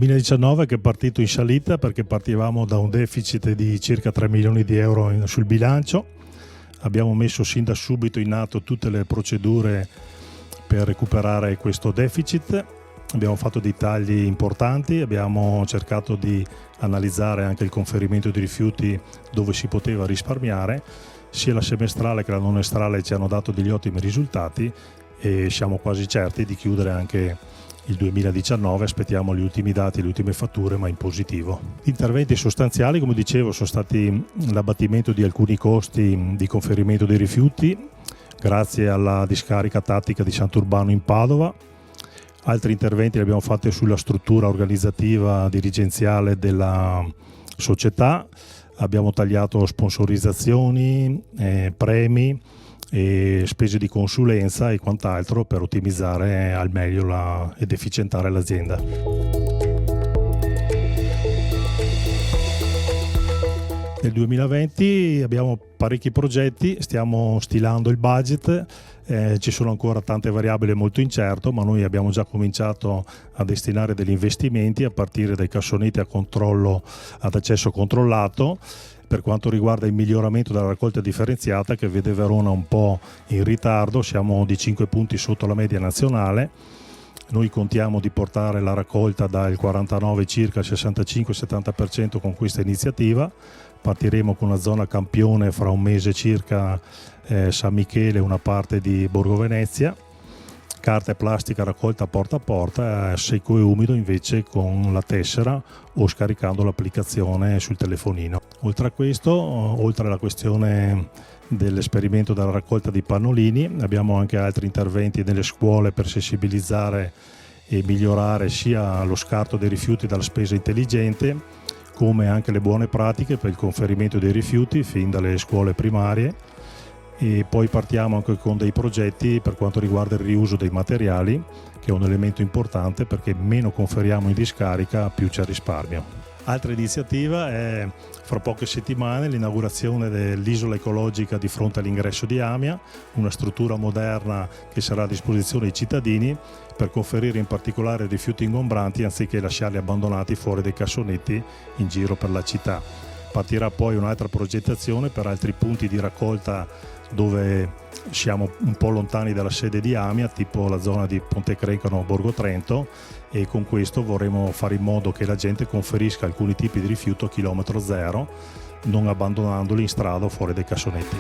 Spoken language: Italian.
2019 che è partito in salita perché partivamo da un deficit di circa 3 milioni di euro sul bilancio. Abbiamo messo sin da subito in atto tutte le procedure per recuperare questo deficit. Abbiamo fatto dei tagli importanti, abbiamo cercato di analizzare anche il conferimento di rifiuti dove si poteva risparmiare. Sia la semestrale che la nonestrale ci hanno dato degli ottimi risultati e siamo quasi certi di chiudere anche il 2019. Aspettiamo gli ultimi dati, le ultime fatture, ma in positivo. Interventi sostanziali, come dicevo, sono stati l'abbattimento di alcuni costi di conferimento dei rifiuti grazie alla discarica tattica di Sant'Urbano in Padova. Altri interventi li abbiamo fatti sulla struttura organizzativa dirigenziale della società. Abbiamo tagliato sponsorizzazioni, premi e spese di consulenza e quant'altro per ottimizzare al meglio ed efficientare l'azienda. Nel 2020 abbiamo parecchi progetti, stiamo stilando il budget, ci sono ancora tante variabili molto incerto, ma noi abbiamo già cominciato a destinare degli investimenti a partire dai cassonetti ad accesso controllato. Per quanto riguarda il miglioramento della raccolta differenziata, che vede Verona un po' in ritardo, siamo di 5 punti sotto la media nazionale. Noi contiamo di portare la raccolta dal 49 circa al 65-70% con questa iniziativa. Partiremo con una zona campione fra un mese circa, San Michele e una parte di Borgo Venezia. Carta e plastica raccolta porta a porta, secco e umido invece con la tessera o scaricando l'applicazione sul telefonino. Oltre a questo, oltre alla questione dell'esperimento della raccolta di pannolini, abbiamo anche altri interventi nelle scuole per sensibilizzare e migliorare sia lo scarto dei rifiuti dalla spesa intelligente, come anche le buone pratiche per il conferimento dei rifiuti fin dalle scuole primarie. E poi partiamo anche con dei progetti per quanto riguarda il riuso dei materiali, che è un elemento importante perché meno conferiamo in discarica più c'è risparmio. Altra iniziativa è fra poche settimane l'inaugurazione dell'isola ecologica di fronte all'ingresso di Amia, una struttura moderna che sarà a disposizione dei cittadini per conferire in particolare rifiuti ingombranti anziché lasciarli abbandonati fuori dai cassonetti in giro per la città. Partirà poi un'altra progettazione per altri punti di raccolta dove siamo un po' lontani dalla sede di Amia, tipo la zona di Ponte Crencano, Borgo Trento, e con questo vorremmo fare in modo che la gente conferisca alcuni tipi di rifiuto a chilometro zero, non abbandonandoli in strada o fuori dai cassonetti.